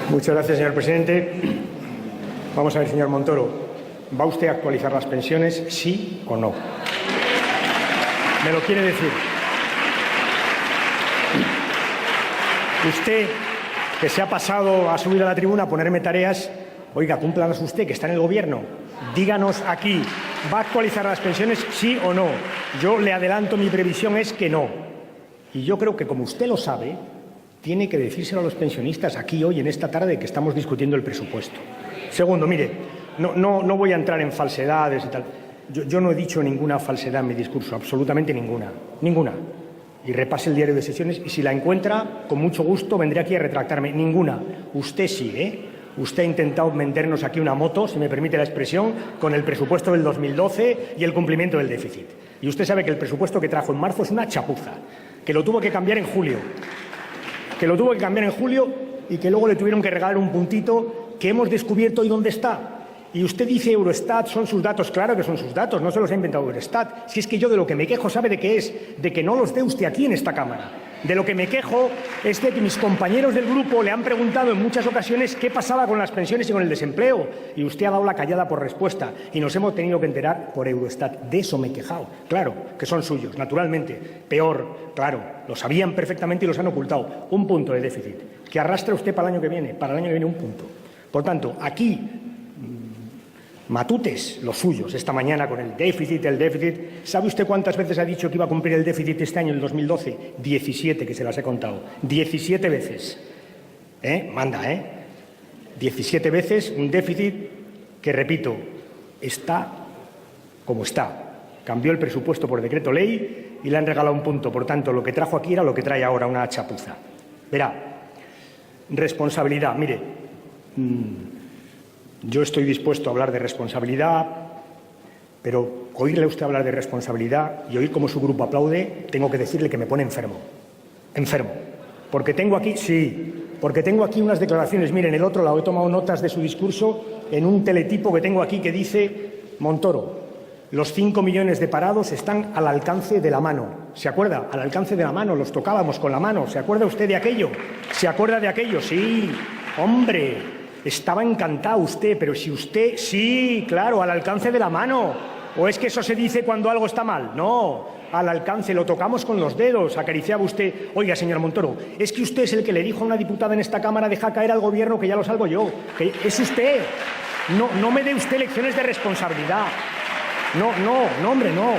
Muchas gracias, señor presidente. Vamos a ver, señor Montoro, ¿va usted a actualizar las pensiones, sí o no? ¿Me lo quiere decir? Usted, que se ha pasado a subir a la tribuna a ponerme tareas, oiga, cúmplalas usted, que está en el Gobierno. Díganos aquí, ¿va a actualizar las pensiones, sí o no? Yo le adelanto, mi previsión es que no. Y yo creo que, como usted lo sabe, tiene que decírselo a los pensionistas aquí hoy, en esta tarde, que estamos discutiendo el presupuesto. Segundo, mire, no voy a entrar en falsedades y tal. Yo no he dicho ninguna falsedad en mi discurso, absolutamente ninguna. Ninguna. Y repase el diario de sesiones y si la encuentra, con mucho gusto vendré aquí a retractarme. Ninguna. Usted sí, ¿eh? Usted ha intentado vendernos aquí una moto, si me permite la expresión, con el presupuesto del 2012 y el cumplimiento del déficit. Y usted sabe que el presupuesto que trajo en marzo es una chapuza, que lo tuvo que cambiar en julio. Y que luego le tuvieron que regalar un puntito que hemos descubierto hoy dónde está. Y usted dice Eurostat, son sus datos. Claro que son sus datos, no se los ha inventado Eurostat. Si es que yo de lo que me quejo, ¿sabe de qué es? De que no los dé usted aquí en esta Cámara. De lo que me quejo es de que mis compañeros del grupo le han preguntado en muchas ocasiones qué pasaba con las pensiones y con el desempleo. Y usted ha dado la callada por respuesta. Y nos hemos tenido que enterar por Eurostat. De eso me he quejado. Claro, que son suyos, naturalmente. Peor, claro, lo sabían perfectamente y los han ocultado. Un punto de déficit. Que arrastra usted para el año que viene. Para el año que viene un punto. Por tanto, aquí matutes los suyos esta mañana con el déficit. ¿Sabe usted cuántas veces ha dicho que iba a cumplir el déficit este año, el 2012? 17, que se las he contado. 17 veces. Manda, 17 veces un déficit que, repito, está como está. Cambió el presupuesto por decreto ley y le han regalado un punto. Por tanto, lo que trajo aquí era lo que trae ahora, una chapuza. Verá, responsabilidad. Mire, yo estoy dispuesto a hablar de responsabilidad, pero oírle a usted hablar de responsabilidad y oír cómo su grupo aplaude, tengo que decirle que me pone enfermo. Enfermo. Porque tengo aquí unas declaraciones. Miren, en el otro lado he tomado notas de su discurso en un teletipo que tengo aquí que dice: Montoro, los 5 millones de parados están al alcance de la mano. ¿Se acuerda? Al alcance de la mano, los tocábamos con la mano. ¿Se acuerda usted de aquello? ¿Se acuerda de aquello? Sí, hombre. Estaba encantado usted, pero si usted... Sí, claro, al alcance de la mano. ¿O es que eso se dice cuando algo está mal? No, al alcance, lo tocamos con los dedos, acariciaba usted. Oiga, señor Montoro, es que usted es el que le dijo a una diputada en esta Cámara: deja caer al Gobierno que ya lo salvo yo. Que es usted. No me dé usted lecciones de responsabilidad. No, hombre, no.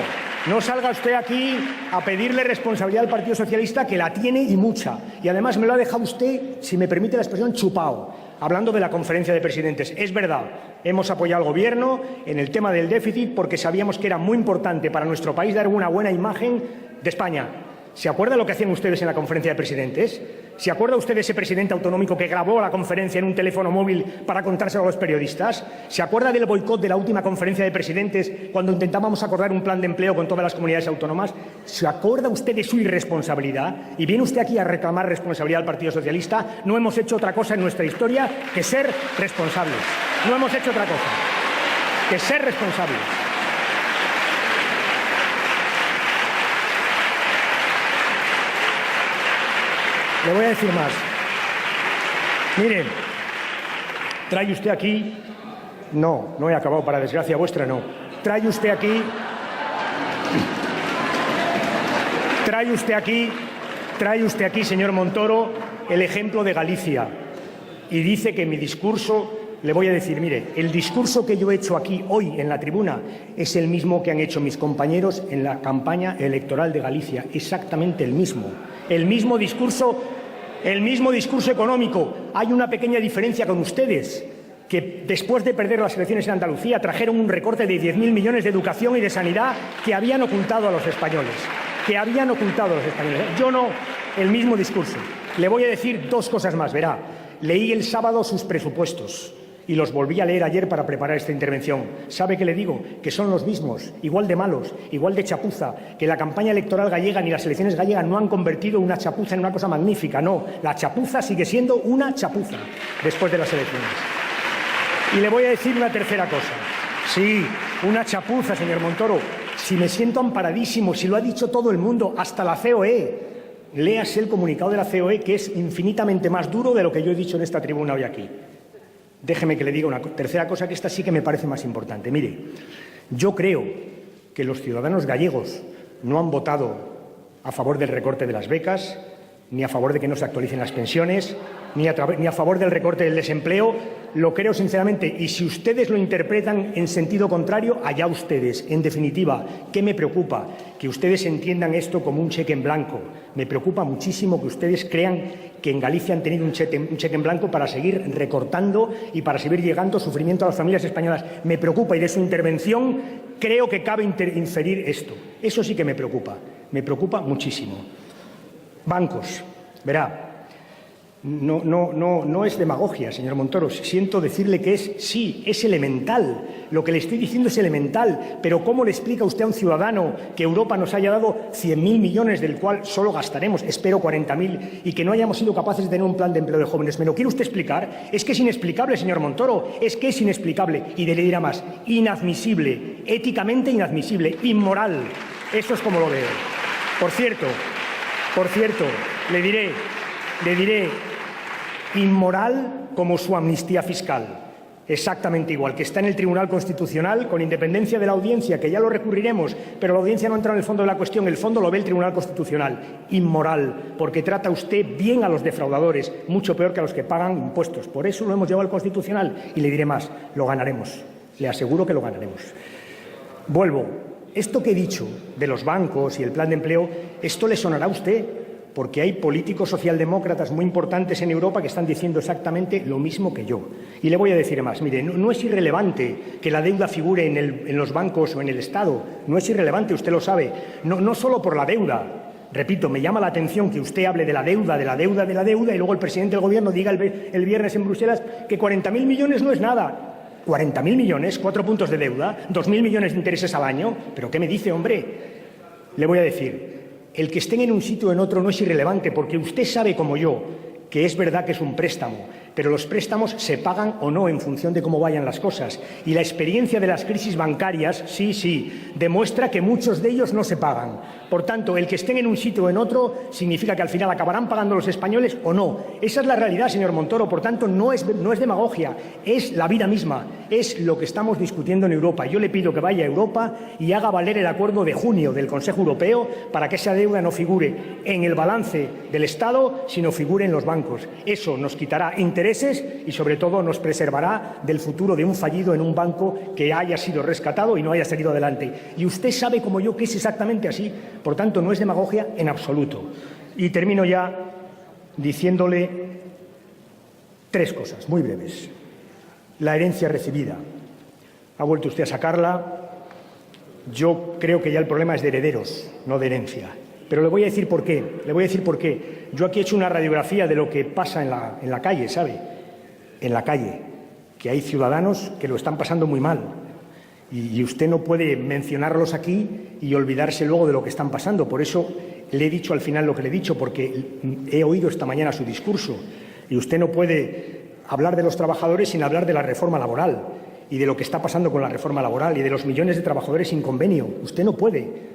No salga usted aquí a pedirle responsabilidad al Partido Socialista, que la tiene y mucha. Y además me lo ha dejado usted, si me permite la expresión, chupao, hablando de la conferencia de presidentes. Es verdad, hemos apoyado al Gobierno en el tema del déficit porque sabíamos que era muy importante para nuestro país dar una buena imagen de España. ¿Se acuerda lo que hacían ustedes en la conferencia de presidentes? ¿Se acuerda usted de ese presidente autonómico que grabó la conferencia en un teléfono móvil para contárselo a los periodistas? ¿Se acuerda del boicot de la última conferencia de presidentes cuando intentábamos acordar un plan de empleo con todas las comunidades autónomas? ¿Se acuerda usted de su irresponsabilidad? Y viene usted aquí a reclamar responsabilidad al Partido Socialista. No hemos hecho otra cosa en nuestra historia que ser responsables. No hemos hecho otra cosa que ser responsables. Le voy a decir más. Miren, trae usted aquí... No he acabado, para desgracia vuestra, no. Trae usted aquí, señor Montoro, el ejemplo de Galicia. Y dice que mi discurso... Le voy a decir, mire, el discurso que yo he hecho aquí hoy en la tribuna es el mismo que han hecho mis compañeros en la campaña electoral de Galicia. Exactamente el mismo. El mismo discurso económico. Hay una pequeña diferencia con ustedes, que después de perder las elecciones en Andalucía trajeron un recorte de 10.000 millones de educación y de sanidad que habían ocultado a los españoles. Yo no, el mismo discurso. Le voy a decir dos cosas más, verá. Leí el sábado sus presupuestos y los volví a leer ayer para preparar esta intervención. ¿Sabe qué le digo? Que son los mismos, igual de malos, igual de chapuza, que la campaña electoral gallega ni las elecciones gallegas no han convertido una chapuza en una cosa magnífica. No, la chapuza sigue siendo una chapuza después de las elecciones. Y le voy a decir una tercera cosa. Sí, una chapuza, señor Montoro. Si me siento amparadísimo, si lo ha dicho todo el mundo, hasta la COE. léase el comunicado de la COE, que es infinitamente más duro de lo que yo he dicho en esta tribuna hoy aquí. Déjeme que le diga una tercera cosa, que esta sí que me parece más importante. Mire, yo creo que los ciudadanos gallegos no han votado a favor del recorte de las becas, ni a favor de que no se actualicen las pensiones, ni a favor del recorte del desempleo. Lo creo sinceramente, y si ustedes lo interpretan en sentido contrario, allá ustedes. En definitiva, ¿qué me preocupa? Que ustedes entiendan esto como un cheque en blanco. Me preocupa muchísimo que ustedes crean que en Galicia han tenido un cheque en blanco para seguir recortando y para seguir llegando sufrimiento a las familias españolas. Me preocupa, y de su intervención creo que cabe inferir esto. Eso sí que me preocupa muchísimo. Bancos, verá. No es demagogia, señor Montoro. Siento decirle que es elemental. Lo que le estoy diciendo es elemental. Pero ¿cómo le explica usted a un ciudadano que Europa nos haya dado 100.000 millones, del cual solo gastaremos, espero, 40.000, y que no hayamos sido capaces de tener un plan de empleo de jóvenes? ¿Me lo quiere usted explicar? Es que es inexplicable, señor Montoro. Es que es inexplicable. Y le dirá más, inadmisible, éticamente inadmisible, inmoral. Eso es como lo veo. Por cierto, le diré inmoral como su amnistía fiscal, exactamente igual, que está en el Tribunal Constitucional, con independencia de la audiencia, que ya lo recurriremos, pero la audiencia no entra en el fondo de la cuestión, el fondo lo ve el Tribunal Constitucional. Inmoral, porque trata usted bien a los defraudadores, mucho peor que a los que pagan impuestos. Por eso lo hemos llevado al Constitucional, y le diré más, lo ganaremos, le aseguro que lo ganaremos. Vuelvo, esto que he dicho de los bancos y el plan de empleo, esto le sonará a usted, porque hay políticos socialdemócratas muy importantes en Europa que están diciendo exactamente lo mismo que yo. Y le voy a decir más. Mire, no es irrelevante que la deuda figure en los bancos o en el Estado. No es irrelevante, usted lo sabe. No solo por la deuda. Repito, me llama la atención que usted hable de la deuda, y luego el presidente del Gobierno diga el viernes en Bruselas que 40.000 millones no es nada. 40.000 millones, 4 puntos de deuda, 2.000 millones de intereses al año. ¿Pero qué me dice, hombre? Le voy a decir. El que estén en un sitio o en otro no es irrelevante, porque usted sabe como yo que es verdad que es un préstamo, pero los préstamos se pagan o no en función de cómo vayan las cosas. Y la experiencia de las crisis bancarias, sí, demuestra que muchos de ellos no se pagan. Por tanto, el que estén en un sitio o en otro significa que al final acabarán pagando los españoles o no. Esa es la realidad, señor Montoro. Por tanto, no es demagogia, es la vida misma, es lo que estamos discutiendo en Europa. Yo le pido que vaya a Europa y haga valer el acuerdo de junio del Consejo Europeo para que esa deuda no figure en el balance del Estado, sino figure en los bancos. Eso nos quitará intereses y, sobre todo, nos preservará del futuro de un fallido en un banco que haya sido rescatado y no haya salido adelante. Y usted sabe como yo que es exactamente así. Por tanto, no es demagogia en absoluto. Y termino ya diciéndole 3 cosas muy breves. La herencia recibida. Ha vuelto usted a sacarla. Yo creo que ya el problema es de herederos, no de herencia. Pero le voy a decir por qué. Yo aquí he hecho una radiografía de lo que pasa en la calle, ¿sabe? En la calle, que hay ciudadanos que lo están pasando muy mal. Y usted no puede mencionarlos aquí y olvidarse luego de lo que están pasando. Por eso le he dicho al final lo que le he dicho, porque he oído esta mañana su discurso. Y usted no puede hablar de los trabajadores sin hablar de la reforma laboral y de lo que está pasando con la reforma laboral y de los millones de trabajadores sin convenio. Usted no puede.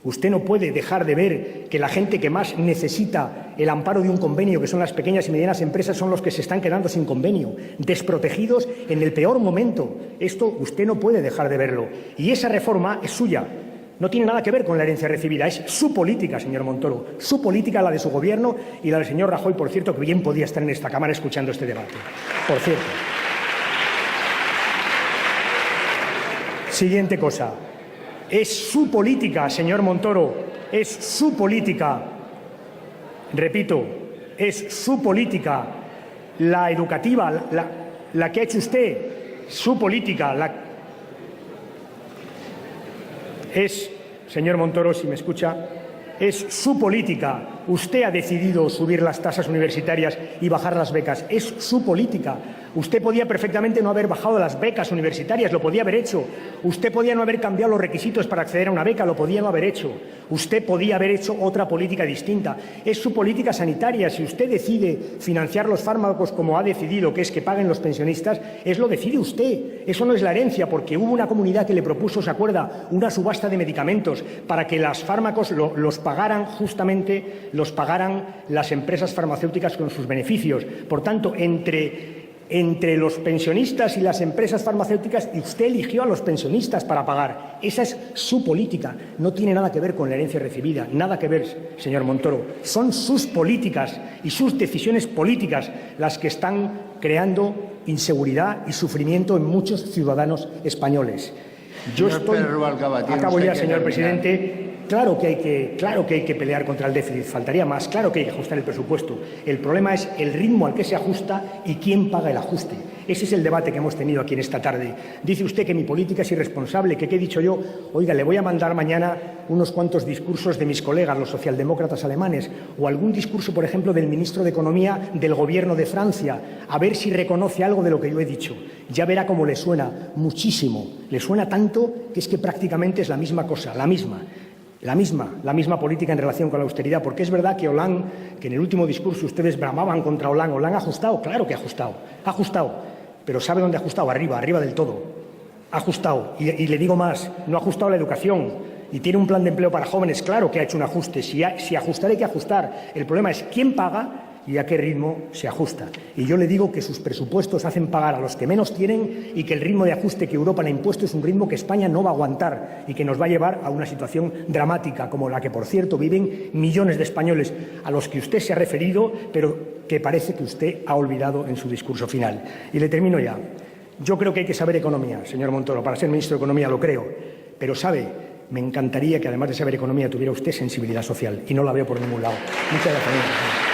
Usted no puede dejar de ver que la gente que más necesita el amparo de un convenio, que son las pequeñas y medianas empresas, son los que se están quedando sin convenio, desprotegidos en el peor momento. Esto usted no puede dejar de verlo. Y esa reforma es suya. No tiene nada que ver con la herencia recibida. Es su política, señor Montoro. Su política, la de su Gobierno y la del señor Rajoy, por cierto, que bien podía estar en esta Cámara escuchando este debate. Por cierto. Siguiente cosa. Es su política, señor Montoro, es su política. Repito, es su política, la educativa, la que ha hecho usted, su política. Es, señor Montoro, si me escucha, es su política. Usted ha decidido subir las tasas universitarias y bajar las becas. Es su política. Usted podía perfectamente no haber bajado las becas universitarias, lo podía haber hecho. Usted podía no haber cambiado los requisitos para acceder a una beca, lo podía no haber hecho. Usted podía haber hecho otra política distinta. Es su política sanitaria. Si usted decide financiar los fármacos como ha decidido, que es que paguen los pensionistas, lo decide usted. Eso no es la herencia, porque hubo una comunidad que le propuso, ¿se acuerda?, una subasta de medicamentos para que los fármacos los pagaran justamente los pagaran las empresas farmacéuticas con sus beneficios. Por tanto, entre los pensionistas y las empresas farmacéuticas, y usted eligió a los pensionistas para pagar. Esa es su política. No tiene nada que ver con la herencia recibida, nada que ver, señor Montoro. Son sus políticas y sus decisiones políticas las que están creando inseguridad y sufrimiento en muchos ciudadanos españoles. Acabo ya, señor presidente. Claro que hay que pelear contra el déficit, faltaría más, claro que hay que ajustar el presupuesto. El problema es el ritmo al que se ajusta y quién paga el ajuste. Ese es el debate que hemos tenido aquí en esta tarde. Dice usted que mi política es irresponsable, que qué he dicho yo. Oiga, le voy a mandar mañana unos cuantos discursos de mis colegas, los socialdemócratas alemanes, o algún discurso, por ejemplo, del ministro de Economía del Gobierno de Francia, a ver si reconoce algo de lo que yo he dicho. Ya verá cómo le suena muchísimo. Le suena tanto que es que prácticamente es la misma cosa, la misma política en relación con la austeridad, porque es verdad que Hollande, que en el último discurso ustedes bramaban contra Hollande ha ajustado, claro que ha ajustado, pero ¿sabe dónde ha ajustado? Arriba del todo, ha ajustado, y le digo más, no ha ajustado la educación, y tiene un plan de empleo para jóvenes, claro que ha hecho un ajuste, si ajustar hay que ajustar, el problema es quién paga y a qué ritmo se ajusta. Y yo le digo que sus presupuestos hacen pagar a los que menos tienen y que el ritmo de ajuste que Europa le ha impuesto es un ritmo que España no va a aguantar y que nos va a llevar a una situación dramática, como la que, por cierto, viven millones de españoles a los que usted se ha referido, pero que parece que usted ha olvidado en su discurso final. Y le termino ya. Yo creo que hay que saber economía, señor Montoro. Para ser ministro de Economía lo creo. Pero, ¿sabe? Me encantaría que, además de saber economía, tuviera usted sensibilidad social. Y no la veo por ningún lado. Muchas gracias.